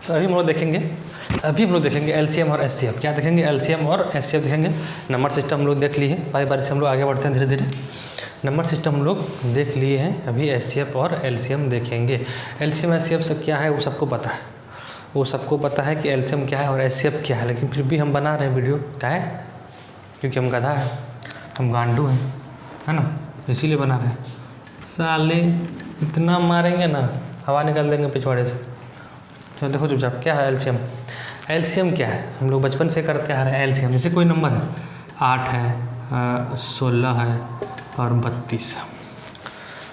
तो अभी हम लोग देखेंगे एलसीएम और एचसीएफ। क्या देखेंगे? एलसीएम और एचसीएफ देखेंगे। नंबर सिस्टम हम लोग देख लिए हैं, बारी बारी से हम लोग आगे बढ़ते हैं धीरे धीरे। नंबर सिस्टम हम लोग देख लिए हैं, अभी एचसीएफ और एलसीएम देखेंगे। एलसीएम एचसीएफ से क्या है वो सबको पता है, कि एलसीएम क्या है और एचसीएफ क्या है, लेकिन फिर भी हम बना रहे हैं वीडियो। क्या है? क्योंकि हम गधा है, हम गांडू हैं, है ना, इसीलिए बना रहे हैं। साले इतना मारेंगे ना, हवा निकाल देंगे पिछवाड़े से। तो देखो चुपचाप, क्या है एलसीएम? एलसीएम क्या है? हम लोग बचपन से करते आ रहे हैं एलसीएम। जैसे कोई नंबर है, 8 है, 16 है और 32।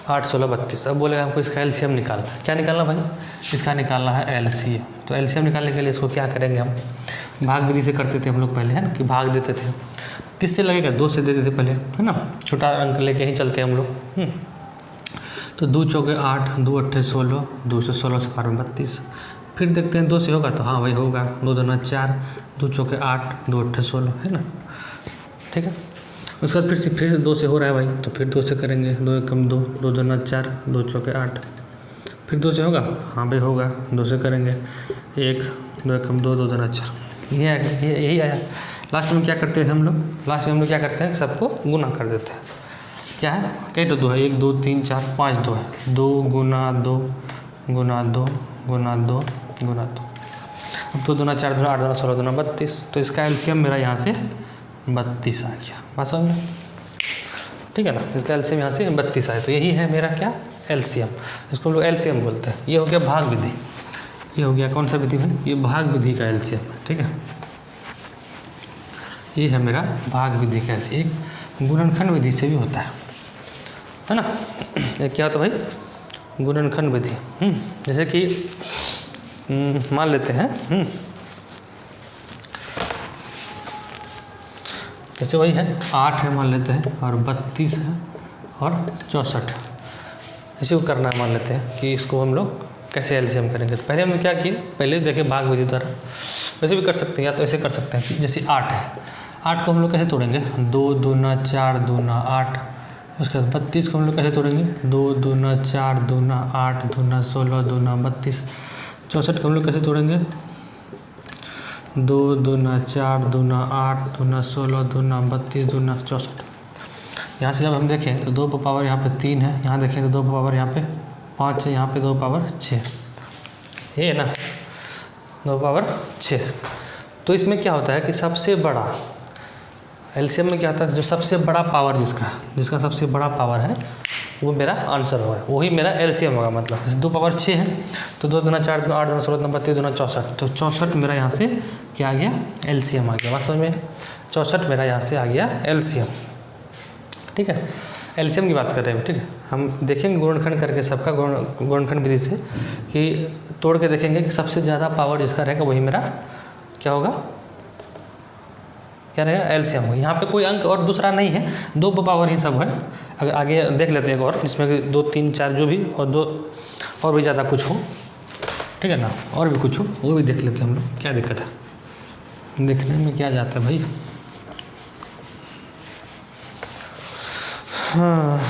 8, 16, 32। अब बोलेगा हमको इसका एलसीएम निकालना है। क्या निकालना भाई? इसका निकालना है एलसीएम। तो एलसीएम निकालने के लिए इसको क्या करेंगे हम? भाग विधि से करते थे हम लोग पहले, है ना, कि भाग देते थे। किससे लगेगा? 2 से देते थे पहले, है ना, छोटा अंक लेके ही चलते हैं हम लोग। तो 2 चौके 8, 2 अट्ठे 16, 2 से 16 से पार में 32। फिर देखते हैं 2 से होगा, तो हाँ भाई होगा। 2 दूना 4, 2 चौके 8, 2 अट्ठे 16, है ना, ठीक है। उसके बाद फिर 2 से हो रहा है भाई, तो फिर 2 से करेंगे। 2 एकम 2, 2 दूना 4, 2 चौके 8। फिर 2 से होगा, हाँ भाई होगा। 2 से करेंगे 1, 2 एकम 2, 2 दूना 4। यही आया। लास्ट में क्या करते हैं हम लोग? लास्ट में हम लोग क्या करते हैं? सबको गुना कर देते हैं। क्या है? कई तो 2 है, 1, 2, 3, 4, 5 2 है। 2 गुना 2 गुना 2 गुना 2 गुना 2। अब 2 दूना 4 दूना 8 दूना 16 दूना 32। तो इसका एलसीएम मेरा यहाँ से 32 आ गया। बात समझ में? ठीक है ना, इसका एलसीएम यहाँ से 32 आया। तो यही है मेरा क्या? एलसीएम। इसको हम लोग एलसीएम बोलते हैं। ये हो गया भाग विधि। ये हो गया कौन सा विधि भाई? ये भाग विधि का एलसीएम है, ठीक है। ये है मेरा भाग विधि का एलसीएम। एक गुणनखंड विधि से भी होता है ना। ये क्या होता है भाई? गुणनखंड विधि। जैसे कि मान लेते हैं, जैसे वही है 8 है मान लेते हैं, और 32 है और 64। इसी को करना है। मान लेते हैं कि इसको हम लोग कैसे एलसीएम करेंगे। तो पहले हमने क्या किया? पहले देखे भाग विधि द्वारा। वैसे भी कर सकते हैं, या तो ऐसे कर सकते हैं कि जैसे 8 है, 8 को हम लोग कैसे तोड़ेंगे? 2 दूना 4 दूना 8। उसके बाद 32 को हम लोग कैसे तोड़ेंगे? 2 दूना 4 दूना 8 दूना 16 दूना 32। 64 को हम लोग कैसे तोड़ेंगे? 2 दूना 4 दूना 8 दूना 16 दूना 32 दूना 64। यहाँ से जब हम देखें तो 2 पावर यहाँ पे 3 है, यहाँ देखें तो 2 पावर यहाँ पे 5 है, यहाँ पे 2 पावर 6। ये है ना, 2 पावर 6। तो इसमें क्या होता है कि सबसे बड़ा एलसीएम में क्या होता है? जो सबसे बड़ा पावर जिसका सबसे बड़ा पावर है वो मेरा आंसर होगा, वही मेरा एलसीएम होगा। मतलब 2 पावर 6 है, तो 2 दूना 4 दूना 8 दूना 16 दूना 32 दूना 64। तो 64 मेरा यहाँ से क्या आ गया? एलसीएम आ गया। बात समझ में? 64 मेरा यहाँ से आ गया एलसीएम, ठीक है। एलसीएम की बात कर रहे हैं, ठीक है। हम देखेंगे गुणनखंड करके सबका गुणनखंड विधि से, कि तोड़ के देखेंगे कि सबसे ज़्यादा पावर जिसका रहेगा वही मेरा क्या होगा? क्या रहेगा? एलसीएम होगा। यहाँ पे कोई अंक और दूसरा नहीं है, 2 पावर ही सब है। अगर आगे देख लेते हैं एक और, जिसमें 2, 3, 4 जो भी, और 2 और भी ज़्यादा कुछ हो, ठीक है ना, और भी कुछ हो, वो भी देख लेते हैं हम लोग। क्या दिक्कत है? देखने में क्या जाता है भाई? हाँ,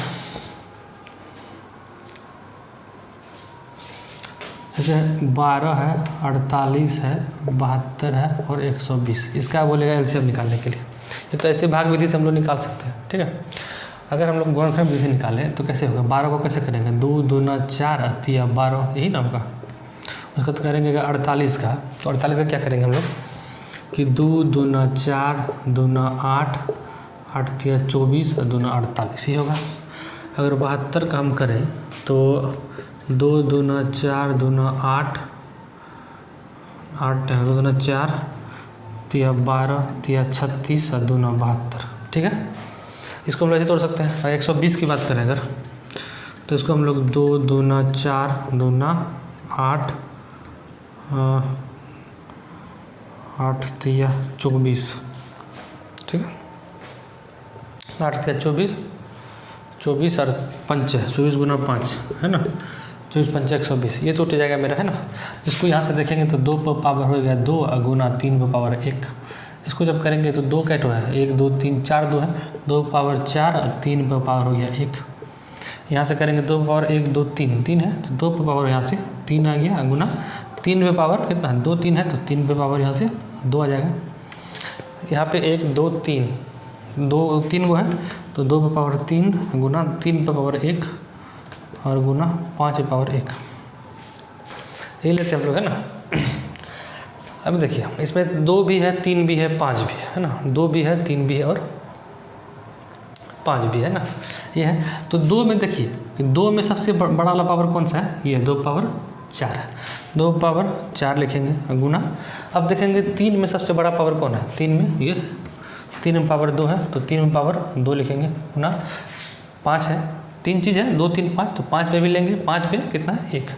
जैसे 12 है, 48 है, 72 है और 120। इसका बोलेगा एलसीएम निकालने के लिए। ये तो ऐसे भाग विधि से हम लोग निकाल सकते हैं, ठीक है। अगर हम लोग गुणनखंड विधि से निकालें तो कैसे होगा? 12 को कैसे करेंगे? 2 दूना 4 अतिया 12, यही ना होगा। उसको तो करेंगे 48 का। तो 48 का क्या करेंगे हम लोग कि 2 दूना 4 दूना 8 8 तिया 24 और दूना 48 ही होगा। अगर 72 का हम करें तो 2 दूना 4 दूना 8 8 2 दूना 4 तिया 12 तिया 36 और दूना 72, ठीक है। इसको हम लोग ऐसे तोड़ सकते हैं। 120 की बात करें अगर, तो इसको हम लोग 2 दूना 4 दूना 8 8 तिया 24, ठीक है। 8 तिया 24, 24 और 5 है, 24 गुना 5 है ना, 24 5 120। ये तो उठ जाएगा मेरा, है ना। इसको यहाँ से देखेंगे तो 2 पर पावर हो गया 2 गुना 3 पर पावर 1। इसको जब करेंगे तो 2 कैट है, 1 2 3 4 2 है, 2 पावर 4 और 3 पर पावर हो गया 1। यहाँ से करेंगे 2 पावर 1 2 3 3 है, तो 2 पर पावर यहाँ से 3 आ गया गुना 3 पे पावर कितना है 2 3 है, तो 3 पे पावर यहाँ से 2 आ जाएगा। यहाँ पे 1 2 3 2 3 गो है, तो 2 पे पावर 3 गुना 3 पे पावर 1 और गुना 5 पे पावर 1, ये लेते हैं हम लोग, है ना। अब देखिए इसमें 2 भी है, 3 भी है, 5 भी है ना। 2 भी है, 3 भी है और 5 भी है ना, ये है। तो 2 में देखिए कि 2 में सबसे बड़ा वाला पावर कौन सा है, ये 2 पावर 4 है। 2 पावर 4 लिखेंगे गुना, अब देखेंगे 3 में सबसे बड़ा पावर कौन है, 3 में ये 3 में पावर 2 है, तो 3 में पावर 2 लिखेंगे गुना 5 है। 3 चीज़ है 2 3 5, तो 5 पे भी लेंगे, 5 पे कितना है 1,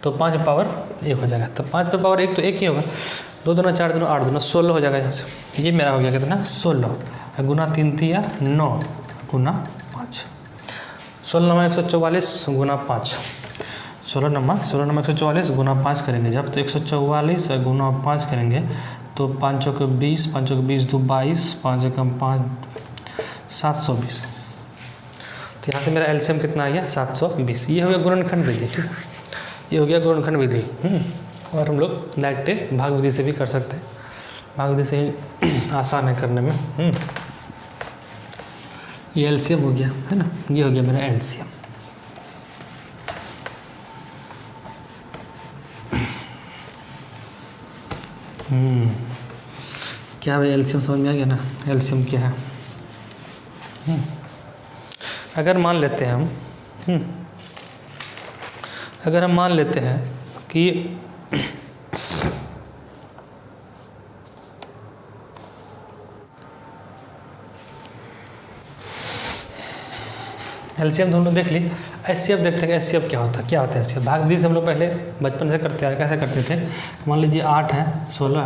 तो 5 पे पावर 1 हो जाएगा। तो 5 पे पावर 1 तो 1 ही होगा, 2 दूना 4 दूना 8 दूना 16 हो जाएगा यहाँ से। ये मेरा हो गया कितना 16 गुना 3 3 9 गुना 5, 16 नंबर 144 गुना 5, 16 नंबर 144 गुना 5 करेंगे जब, तो 144 गुना 5 करेंगे तो 5 चौके 20, 5 चौके 20 2 22, 5 एकम 5 720। तो यहाँ से मेरा एलसीएम कितना आ गया 720। ये हो गया गुणनखंड विधि, ठीक है, ये हो गया गुणनखंड विधि। और हम लोग डायरेक्ट भाग विधि से भी कर सकते हैं, भाग विधि से ही आसान है करने में। ये एलसीएम हो गया, है ना, ये हो गया मेरा एलसीएम। क्या भाई एलसीएम समझ में आ गया ना, एलसीएम क्या है। अगर मान लेते हैं हम अगर हम मान लेते हैं कि एलसीएम तो हम लोग देख ली, एचसीएफ देखते हैं कि एचसीएफ क्या होता है एचसीएफ। भाग विधि से हम लोग पहले बचपन से करते हैं, कैसे करते थे, मान लीजिए 8 है 16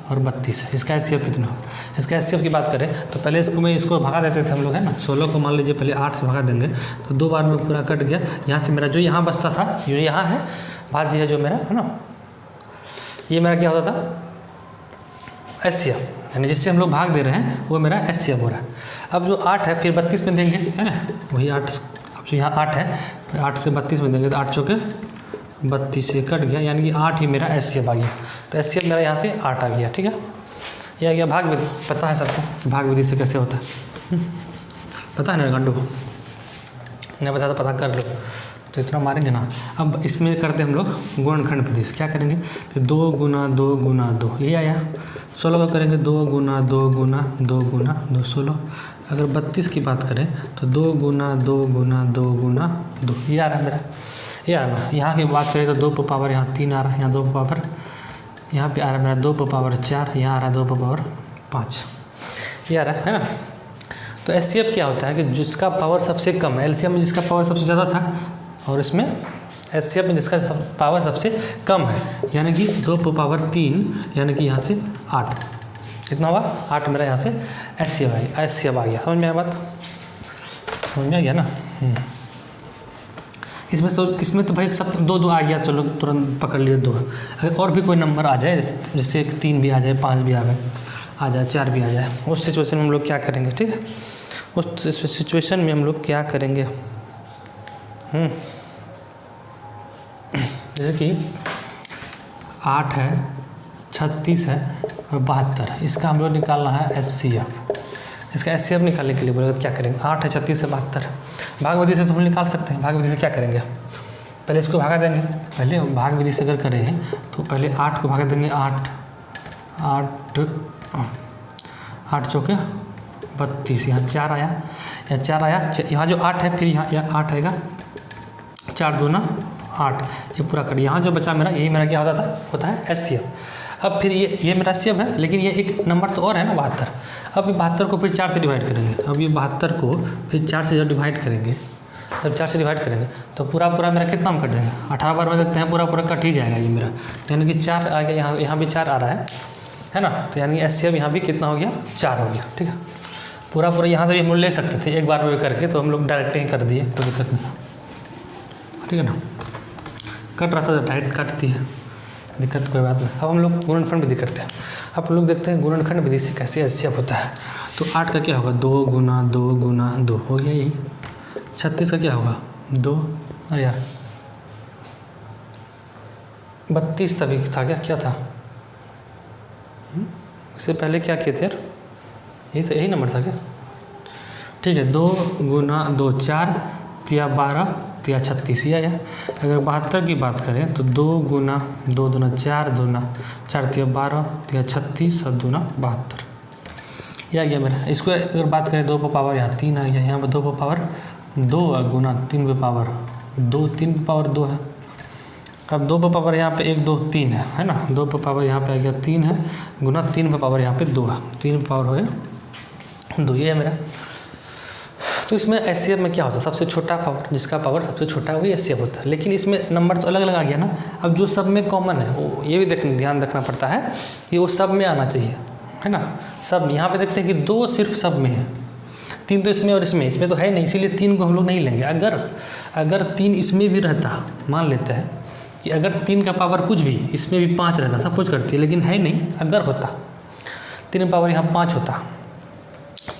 और 32 है, इसका एचसीएफ कितना हो। इसका एचसीएफ की बात करें तो पहले इसको भगा देते थे हम लोग, है ना। 16 को मान लीजिए पहले 8 से भगा देंगे तो 2 बार में पूरा कट गया। यहाँ से मेरा जो यहाँ बचता था जो यहाँ है भाज्य है जो मेरा, है ना, ये मेरा क्या होता था एचसीएफ, यानी जिससे हम लोग भाग दे रहे हैं वो मेरा एचसीएफ हो रहा है। अब जो 8 है फिर 32 में देंगे, है ना, वही 8, अब जो यहाँ 8 है 8 से 32 में देंगे तो 8 चौके 32 से कट गया, यानी कि 8 ही मेरा एचसीएफ आ गया। तो एचसीएफ मेरा यहाँ से 8 आ गया, ठीक है। ये आ गया भाग विधि। पता है सबको कि भाग विधि से कैसे होता है, पता है ना गंडू को, नहीं पता तो पता कर लो, तो इतना मारेंगे ना। अब इसमें करते हैं हम लोग गुणनखंड विधि से। क्या करेंगे कि 2 गुना 2 गुना 2, यही आया। 16 का करेंगे 2 गुना 2 गुना 2 गुना 2 16। अगर 32 की बात करें तो 2 गुना 2 गुना 2 गुना 2, ये आ रहा है मेरा, ये आ रहा है। यहाँ की बात करें तो 2 पर पावर यहाँ 3 आ रहा है, यहाँ 2 पर पावर, यहाँ पे आ रहा है मेरा 2 पर पावर 4, यहाँ आ रहा है 2 पर पावर 5, ये आ रहा है ना। तो एचसीएफ क्या होता है कि जिसका पावर सबसे कम है, एलसीएम में जिसका पावर सबसे ज़्यादा था और इसमें एचसीएफ में जिसका पावर सबसे कम है, यानी कि 2 पर पावर 3, यानी कि यहाँ से 8, कितना हुआ 8 मेरा यहाँ से एचसीएफ आ गया। समझ में आया बात, समझ में आ गया ना। इसमें तो भाई सब 2 2 आ गया, चलो तुरंत पकड़ लिए 2। अगर और भी कोई नंबर आ जाए जिससे 3 भी आ जाए, 5 भी आ जाए, 4 भी आ जाए, उस सिचुएशन में हम लोग क्या करेंगे, ठीक है, उस सिचुएशन में हम लोग क्या करेंगे। जैसे कि 8 है 36 है और 72, इसका हम लोग निकालना है एचसीएफ। इसका एचसीएफ निकालने के लिए बोलेगा तो क्या करेंगे, 8 है 36 से 72, भाग विधि से तो हम निकाल सकते हैं। भाग विधि से क्या करेंगे, पहले इसको भागा देंगे। पहले भाग विधि से अगर करें तो पहले 8 को भागा देंगे, 8 चौके 32, यहाँ 4 आया, यहाँ जो 8 है फिर यहाँ 8 आएगा, 4 दूना 8, ये पूरा कर। यहाँ जो बचा मेरा, यही मेरा क्या होता है एचसीएफ। अब फिर ये मेरा एचसीएफ है, लेकिन ये एक नंबर तो और है ना 72। अब ये 72 को फिर 4 से डिवाइड करेंगे। अब ये 72 को फिर 4 से जब डिवाइड करेंगे, जब 4 से डिवाइड करेंगे तो पूरा मेरा कितना में कट जाएगा, 18 बार में देखते हैं पूरा कट ही जाएगा ये मेरा, यानी कि 4 आ गया। यहाँ भी 4 आ रहा है ना, तो यानी एचसीएफ यहाँ भी कितना हो गया 4 हो गया, ठीक है। पूरा यहाँ से भी हम ले सकते थे एक बार में करके, तो हम लोग डायरेक्ट ही कर दिए, कोई दिक्कत नहीं, ठीक है ना। कट रहा था तो डायरेक्ट काटती है, दिक्कत कोई बात नहीं। अब हम लोग गुणनखंड विधि करते हैं। अब हम लोग देखते हैं गुणनखंड विधि से कैसे एचसीएफ होता है। तो 8 का क्या होगा 2 गुना 2 गुना 2 हो गया यही। 36 का क्या होगा 2, अरे यार 32 तभी था क्या था? इससे पहले क्या किए थे यार? यही नंबर था क्या? ठीक है, 2 गुना 2 4 तिया 12 तिया 36 या अगर 72 की बात करें तो 2 गुना 2 दूना 4 दूना 4 तिया 12 तिया 36 और दूना 72 यह आ गया मेरा। इसको अगर बात करें 2 पे पावर यहाँ 3 आ गया, यहाँ पर 2 पे पावर 2 गुना 3 पे पावर 2, 3 पे पावर 2 है। अब 2 पे पावर यहाँ पे 1 2 3 है ना, 2 पे पावर यहाँ पे आ गया 3 है गुना 3 पे पावर यहाँ पे 2 है, 3 पे पावर हो गया 2, ये है मेरा। तो इसमें एचसीएफ में क्या होता है, सबसे छोटा पावर, जिसका पावर सबसे छोटा है वही एचसीएफ होता है। लेकिन इसमें नंबर तो अलग अलग आ गया ना। अब जो सब में कॉमन है वो ये भी ध्यान रखना पड़ता है कि वो सब में आना चाहिए, है ना। सब यहाँ पे देखते हैं कि 2 सिर्फ सब में है, 3 तो इसमें और इसमें तो है नहीं, इसीलिए 3 को हम लोग नहीं लेंगे। अगर 3 इसमें भी रहता, मान लेते हैं कि अगर 3 का पावर कुछ भी इसमें भी 5 रहता, सब कुछ करती है, लेकिन है नहीं। अगर होता 3 पावर यहाँ 5 होता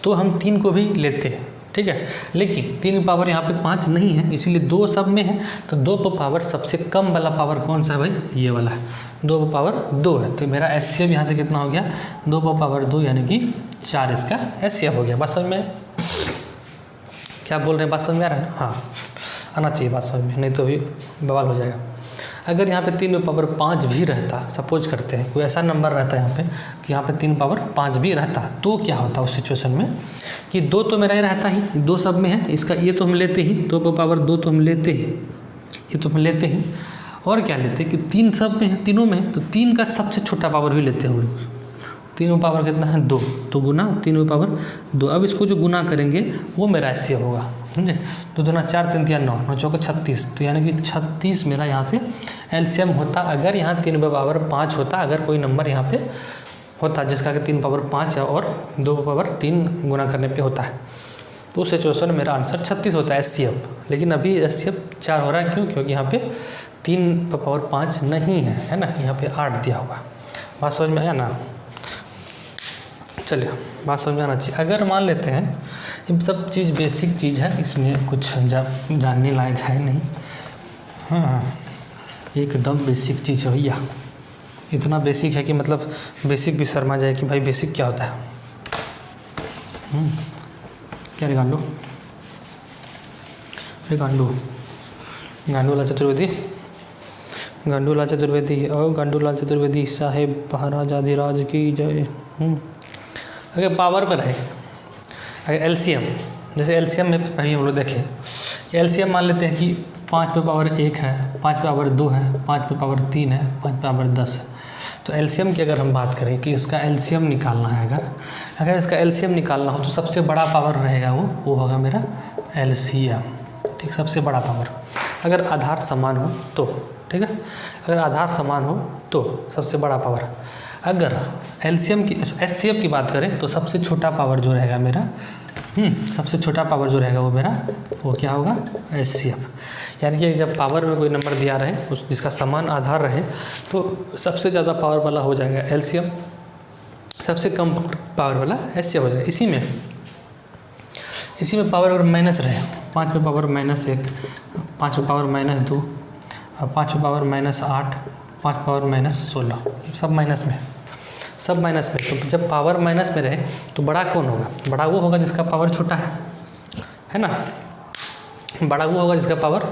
तो हम 3 को भी लेते, ठीक है। लेकिन 3 पावर यहाँ पे 5 नहीं है, इसीलिए 2 सब में है। तो 2 पर पावर सबसे कम वाला पावर कौन सा है भाई? ये वाला है, 2 पर पावर 2 है। तो मेरा एचसीएफ यहाँ से कितना हो गया? 2 पर पावर 2 यानी कि 4 इसका एचसीएफ हो गया। बात समझ में क्या बोल रहे हैं? बात समझ में आ रहा है ना? हाँ, आना चाहिए बात समझ में, नहीं तो भी बवाल हो जाएगा। अगर यहाँ पे 3 पावर 5 भी रहता, सपोज करते हैं कोई ऐसा नंबर रहता है यहाँ पे कि यहाँ पे 3 पावर 5 भी रहता, तो क्या होता उस सिचुएशन में कि 2 तो मेरा ही रहता ही, 2 सब में है, इसका ये तो हम लेते ही, 2 पर पावर 2 तो हम लेते ही, ये तो हम लेते ही। और क्या लेते हैं कि 3 सब में है, तीनों में, तो 3 का सबसे छोटा पावर भी लेते हैं हम लोग। 3 पावर कितना है? 2, तो गुना 3 पावर 2। अब इसको जो गुना करेंगे वो मेरा एचसीएफ होगा, समझे। 2 दूना 4 3 तिया 9 9 चौका 36, तो यानी कि 36 मेरा यहाँ से एलसीएम होता। अगर यहाँ 3 पावर 5 होता, अगर कोई नंबर यहाँ पे होता जिसका कि 3 पावर 5 है और 2 पावर 3 गुना करने पे होता है, तो उस सिचुएशन में मेरा आंसर 36 होता है एचसीएफ। लेकिन अभी एचसीएफ 4 हो रहा है, क्यों? क्योंकि यहाँ पे 3 पावर 5 नहीं है ना, यहाँ पे 8 दिया हुआ। बात समझ में आया ना? चलिए, बात समझ में आना चाहिए। अगर मान लेते हैं ये सब चीज़ बेसिक चीज़ है, इसमें कुछ जानने लायक है नहीं, हाँ एकदम बेसिक चीज़ है भैया। इतना बेसिक है कि मतलब बेसिक भी शर्मा जाए कि भाई बेसिक क्या होता है। क्या रे गांडू? अरे गांडूलाल चतुर्वेदी, गांडूलाल चतुर्वेदी और गांडूलाल चतुर्वेदी साहेब महाराजाधिराज की जय। अगर पावर पर है, अगर एलसीएम, जैसे एलसीएम में पहले हम लोग देखें, एलसीएम मान लेते हैं कि 5 पे पावर 1 है, 5 पे पावर 2 है, 5 पे पावर 3 है, 5 पे पावर 10 है। तो एलसीएम की अगर हम बात करें कि इसका एलसीएम निकालना है, अगर इसका एलसीएम निकालना हो तो सबसे बड़ा पावर रहेगा वो होगा मेरा एलसीएम, ठीक। सबसे बड़ा पावर अगर आधार समान हो तो, ठीक है, अगर आधार समान हो तो सबसे बड़ा पावर। अगर एलसीएम की एचसीएफ की बात करें तो सबसे छोटा पावर जो रहेगा मेरा, सबसे छोटा पावर जो रहेगा वो मेरा वो क्या होगा? एचसीएफ। यानी कि जब पावर में कोई नंबर दिया रहे उस जिसका समान आधार रहे तो सबसे ज़्यादा पावर वाला हो जाएगा एलसीएम, सबसे कम पावर वाला एचसीएफ हो जाएगा। इसी में पावर अगर माइनस रहे, 5 पे पावर -1, 5 पे पावर -2 और 5 पे पावर -8, 5 पावर -16, सब माइनस में, सब माइनस में। तो जब पावर माइनस में रहे तो बड़ा कौन होगा? बड़ा वो होगा जिसका पावर छोटा है ना। बड़ा वो होगा जिसका पावर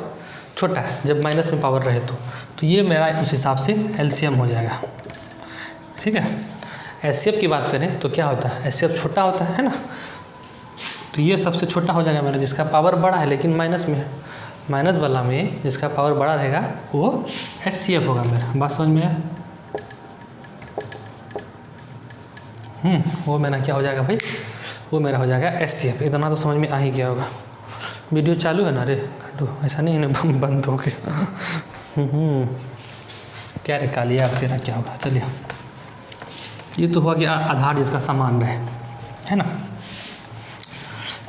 छोटा है जब माइनस में पावर रहे तो ये मेरा उस हिसाब से एलसीएम हो जाएगा, ठीक है। एचसीएफ की बात करें तो क्या होता है? एचसीएफ छोटा होता है ना, तो ये सबसे छोटा हो जाएगा मेरा जिसका पावर बड़ा है लेकिन माइनस में है। माइनस वाला में जिसका पावर बड़ा रहेगा वो एचसीएफ होगा मेरा। बात समझ में आया? वो मेरा क्या हो जाएगा भाई? वो मेरा हो जाएगा एचसीएफ। इतना तो समझ में आ ही गया होगा। वीडियो चालू है ना रे काटू, ऐसा नहीं है बंद हो गया। क्या रे कालिया, अब तेरा क्या होगा? चलिए, ये तो हुआ कि आधार जिसका समान रहे, है ना।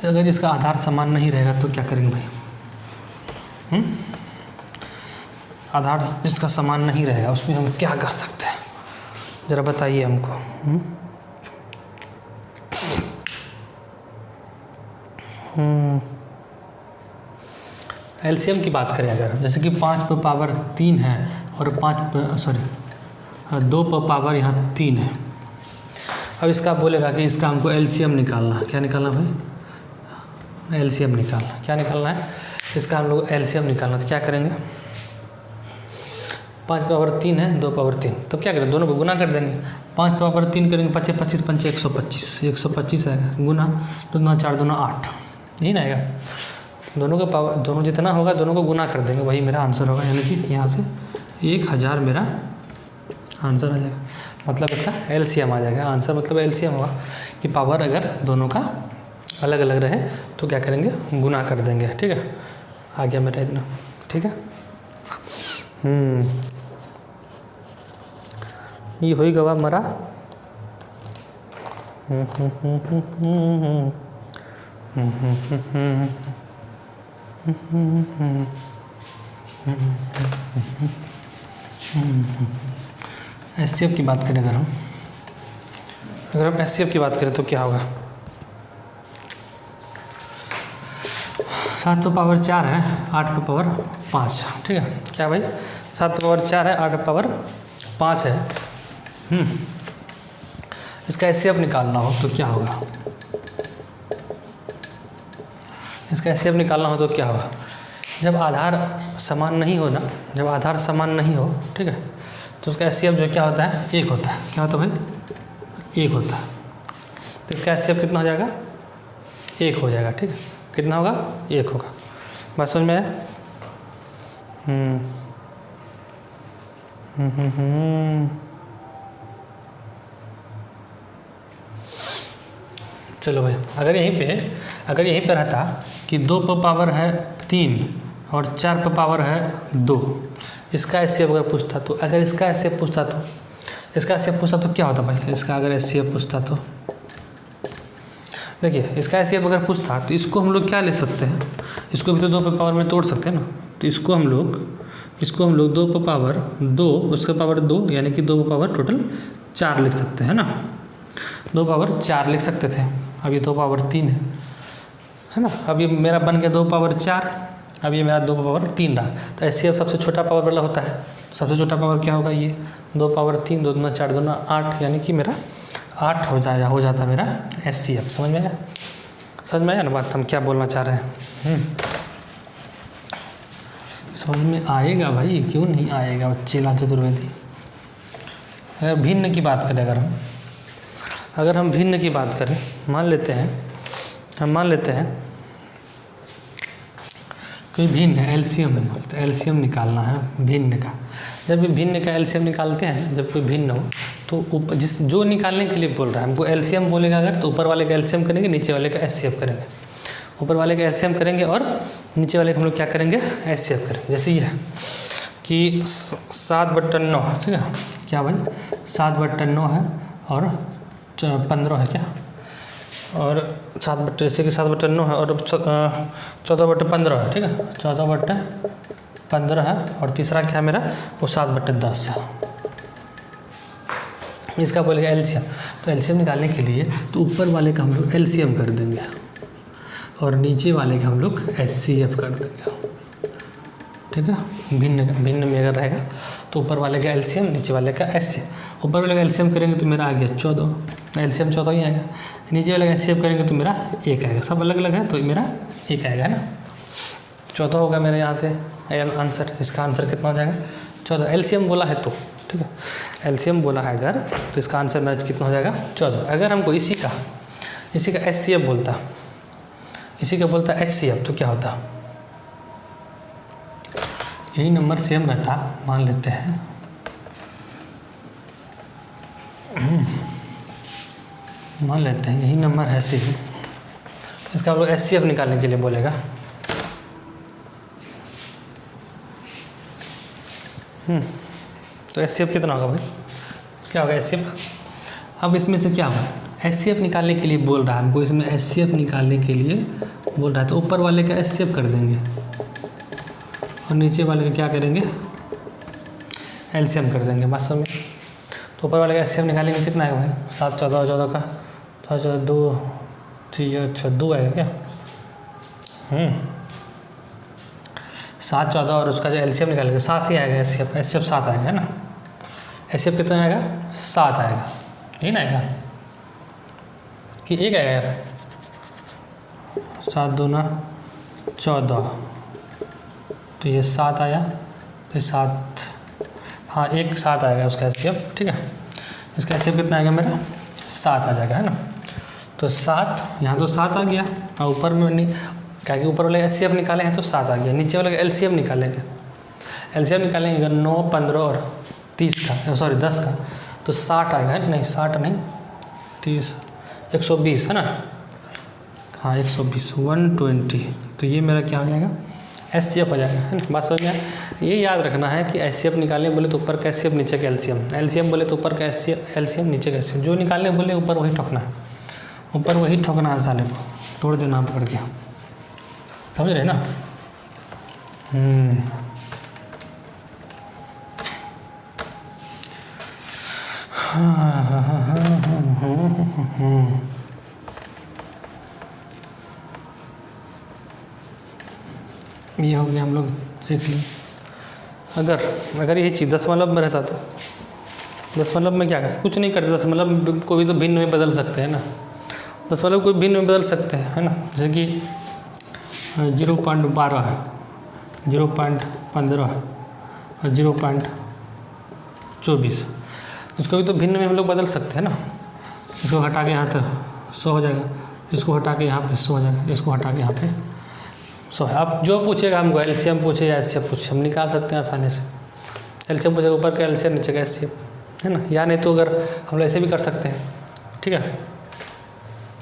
अगर जिसका आधार समान नहीं रहेगा तो क्या करेंगे भाई? आधार जिसका समान नहीं रहेगा उसमें हम क्या कर सकते हैं, ज़रा बताइए हमको। एलसीएम की बात करें अगर, जैसे कि 5 पे पावर 3 है और 2 पर पावर यहाँ 3 है। अब इसका बोलेगा कि इसका हमको एलसीएम निकालना है। क्या निकालना भाई? एलसीएम निकालना। क्या निकालना है? इसका हम लोग एलसीएम निकालना। तो क्या करेंगे? 5 पावर 3 है, 2 पावर 3, तब क्या करें? दोनों को गुना कर देंगे। 5 पावर 3 करेंगे 25 25 5 125 आएगा, गुना 2 2 4 2 8, यही ना आएगा। दोनों का पावर, दोनों जितना होगा दोनों को गुना कर देंगे, वही मेरा आंसर होगा। यानी कि यहाँ से 1000 मेरा आंसर आ जाएगा। मतलब इसका एलसीएम आ जाएगा। आंसर मतलब एलसीएम होगा कि पावर अगर दोनों का अलग अलग रहे तो क्या करेंगे? गुना कर देंगे। ठीक है, आ गया मेरा इतना। ठीक है, ये हो गवा मरा। एचसीएफ की बात करें अगर हम एचसीएफ की बात करें तो क्या होगा? 7 पर पावर 4 है, 8 पर पावर 5। ठीक है, क्या भाई? 7 पर पावर 4 है, 8 पर पावर 5 है। इसका एचसीएफ निकालना हो तो क्या होगा? इसका एचसीएफ निकालना हो तो क्या होगा? जब आधार समान नहीं हो ना, जब आधार समान नहीं हो, ठीक है, तो उसका एचसीएफ जो क्या होता है? 1 होता है। क्या होता है भाई? 1 होता है। तो इसका एचसीएफ कितना हो जाएगा? 1 हो जाएगा। ठीक है, कितना होगा? 1 होगा। बात समझ में आया? चलो भाई, अगर यहीं पे रहता कि 2 पर पावर है 3 और 4 पर पावर है 2, इसका एचसीएफ अगर पूछता तो, अगर इसका एचसीएफ पूछता तो, इसका एचसीएफ पूछता तो क्या होता भाई? इसका अगर एचसीएफ पूछता तो देखिए, इसका एचसीएफ अगर पूछता तो इसको हम लोग क्या ले सकते हैं? इसको भी तो 2 पर पावर में तोड़ सकते हैं ना। तो इसको हम लोग 2 पर पावर 2, उसका पावर 2, यानी कि 2 पर पावर टोटल 4 लिख सकते हैं ना। 2 पावर 4 लिख सकते थे। अब ये 2 पावर 3 है ना। अब ये मेरा बन गया 2 पावर 4, अब ये मेरा 2 पावर 3 रहा। तो एचसीएफ सबसे छोटा पावर वाला होता है। सबसे छोटा पावर क्या होगा? ये 2 पावर 3, 2 2 4 2 8, यानी कि मेरा 8 हो जाता मेरा एचसीएफ। समझ में आया? समझ में आया ना बात? हम क्या बोलना चाह रहे हैं? समझ में आएगा भाई, क्यों नहीं आएगा? चेला चतुर्वेदी। अगर भिन्न की बात करें, अगर हम भिन्न की बात करें, मान लेते हैं कोई भिन्न है, एलसीएम है, तो एलसीएम निकालना है भिन्न का। जब भी भिन्न का एलसीएम निकालते हैं, जब कोई भिन्न हो तो जो निकालने के लिए बोल रहा है हमको एलसीएम बोलेगा अगर, तो ऊपर वाले का एलसीएम करेंगे, नीचे वाले का एचसीएफ करेंगे। ऊपर वाले का एलसीएम करेंगे और नीचे वाले का हम लोग क्या करेंगे? एचसीएफ करेंगे। जैसे ये है कि 7/9, ठीक है, क्या भाई? 7/9 है और 15 है क्या? और 7/9 है और 14/15 है। ठीक है, 14/15 है और तीसरा क्या मेरा? वो 7/10 है। इसका बोलेगा एलसीएम। तो एलसीएम निकालने के लिए तो ऊपर वाले का हम लोग एलसीएम कर देंगे और नीचे वाले का हम लोग एचसीएफ कर देंगे। ठीक है, भिन्न में अगर रहेगा तो ऊपर वाले का एलसीएम, नीचे वाले का एचसीएफ। ऊपर वाले का एलसीएम करेंगे तो मेरा आ गया 14, एलसीएम 14 ही आएगा। नीचे वाले का एचसीएफ करेंगे तो मेरा 1 आएगा। सब अलग अलग है तो मेरा 1 आएगा, है ना। 14 होगा मेरे यहाँ से आंसर। इसका आंसर कितना हो जाएगा? 14। एलसीएम बोला है तो, ठीक है, एलसीएम बोला है अगर, तो इसका आंसर मेरा कितना हो जाएगा? 14। अगर हमको इसी का एचसीएफ बोलता, इसी का बोलता एचसीएफ, तो क्या होता? यही नंबर सेम रहता, मान लेते हैं यही नंबर है सेम। इसका हम लोग एचसीएफ निकालने के लिए बोलेगा। तो एचसीएफ कितना होगा भाई? क्या होगा एचसीएफ? अब इसमें से क्या होगा? एचसीएफ निकालने के लिए बोल रहा है हमको, इसमें एचसीएफ निकालने के लिए बोल रहा है, तो ऊपर वाले का एचसीएफ कर देंगे और नीचे वाले का क्या करेंगे? एलसीएम कर देंगे। बात समझ में? तो ऊपर वाले का एचसीएफ निकालेंगे, कितना आएगा भाई? 7 14 का 2 3 2 आएगा क्या? 7 14 और उसका जो एलसीएम निकालेंगे 7 ही आएगा। एचसीएफ 7 आएगा, है ना। एचसीएफ कितना आएगा? 7 आएगा, यही ना आएगा कि एक आएगा यार? 7 दूना 14, तो ये 7 आया, फिर 7, हाँ एक 7 आएगा उसका एचसीएफ, ठीक है। इसका एचसीएफ कितना आएगा मेरा? 7 आ जाएगा, है ना। तो 7 यहाँ तो 7 आ गया, और ऊपर में नहीं, क्या कि ऊपर वाले एचसीएफ निकाले हैं तो 7 आ गया। नीचे वाले एलसीएम निकालेंगे, एलसीएम निकालेंगे अगर 9 15 और 30 का, सॉरी 10 का, तो 60 आएगा, है नहीं 60 नहीं 30, 120 है ना। हाँ 120, 120, तो ये मेरा क्या हो जाएगा? एचसीएफ हो जाएगा, है ना। बात समझ में? ये याद रखना है कि एचसीएफ निकालने बोले तो ऊपर का एचसीएफ नीचे का एलसीएम, एलसीएम बोले तो ऊपर का एलसीएम नीचे का एचसीएम, जो निकालने बोले ऊपर वही ठोकना है, ऊपर वही ठोकना है, साले को तोड़ देना पकड़ के, समझ रहे ना। ये हो गया, हम लोग सीख लिए। अगर ये चीज़ दशमलव में रहता तो दशमलव में क्या करते? कुछ नहीं करते। दशमलव को भी तो भिन्न में बदल सकते हैं ना, दशमलव को भिन्न में बदल सकते हैं, है ना। जैसे कि 0.12 है, 0.15 है और 0.24, उसको भी तो भिन्न में हम लोग बदल सकते हैं ना। इसको हटा के यहाँ तक 100 हो जाएगा, इसको हटा के यहाँ पे 100 हो जाएगा, इसको हटा के यहाँ पे 100 है। आप जो पूछेगा हमको, एलसीएम पूछे या एचसीएफ पूछे, हम निकाल सकते हैं आसानी से। एलसीएम पूछेगा ऊपर का एलसीएम नीचे का एचसीएफ, है ना। या नहीं तो अगर हम लोग ऐसे भी कर सकते हैं, ठीक है।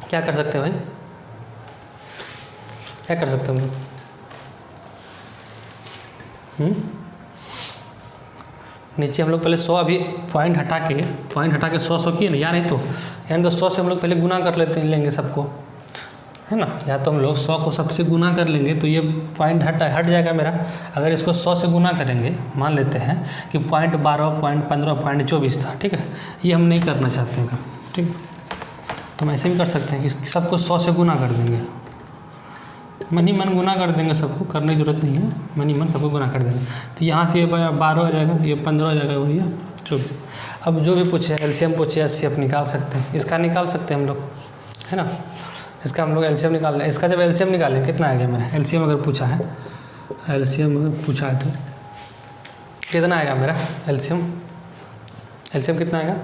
क्या कर सकते हैं भाई, क्या कर सकते हैं हम लोग? नीचे हम लोग पहले 100, अभी पॉइंट हटा के 100 किए ना, या नहीं तो 100 से हम लोग पहले गुना कर लेंगे सबको, है ना। या तो हम लोग 100 को सबसे गुना कर लेंगे तो ये पॉइंट हट जाएगा मेरा। अगर इसको 100 से गुना करेंगे, मान लेते हैं कि 0.12, 0.15, 0.24 था, ठीक है। ये हम नहीं करना चाहते हैं, ठीक। तो हम ऐसे भी कर सकते हैं कि सबको 100 से गुना कर देंगे, मन ही मन गुना कर देंगे, सबको करने की जरूरत नहीं है, मन ही मन सबको गुना कर देंगे। तो यहाँ से ये 12 हो जाएगा, ये 15 हो जाएगा, वही 24। अब जो भी पूछे, एलसीएम पूछे, एचसीएफ निकाल सकते हैं, इसका निकाल सकते हैं हम लोग, है ना। इसका हम लोग एलसीएम निकाल लें। इसका जब एलसीएम निकालें कितना आ गया मेरा? एलसीएम अगर पूछा है, एलसीएम अगर पूछा है तो कितना आएगा मेरा एलसीएम? एलसीएम कितना आएगा?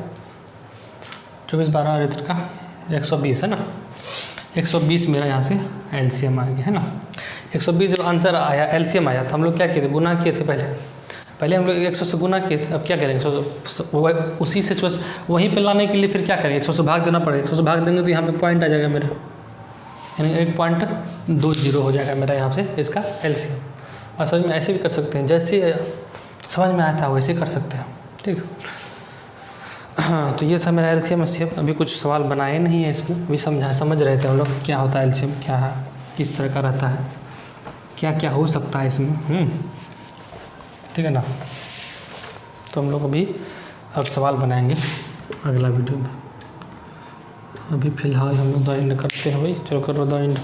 24 12 और इधर का 120 है ना। 120 मेरा यहाँ से एलसीएम आ गया, है ना। 120 जब आंसर आया, एलसीएम आया, तो हम लोग क्या किए थे? गुना किए थे पहले हम लोग 100 से गुना किए थे। अब क्या करेंगे? उसी से वहीं पे लाने के लिए फिर क्या करेंगे? 100 से भाग देना पड़ेगा। 100 से भाग देंगे तो यहाँ पे पॉइंट आ जाएगा मेरा, यानी 1.20 हो जाएगा मेरा यहाँ से इसका एलसीएम। और समझ में ऐसे भी कर सकते हैं, जैसे समझ में आया था वैसे कर सकते हैं, ठीक। हाँ, तो ये था मेरा एलसीएम एचसीएफ। अभी कुछ सवाल बनाए नहीं है इसमें, अभी समझ रहे थे हम लोग क्या होता है एलसीएम, क्या है, किस तरह का रहता है, क्या क्या हो सकता है इसमें, ठीक है ना। तो हम लोग अभी अब सवाल बनाएंगे अगला वीडियो में। अभी फ़िलहाल हम लोग द एंड करते हैं भाई, चलो करो द एंड।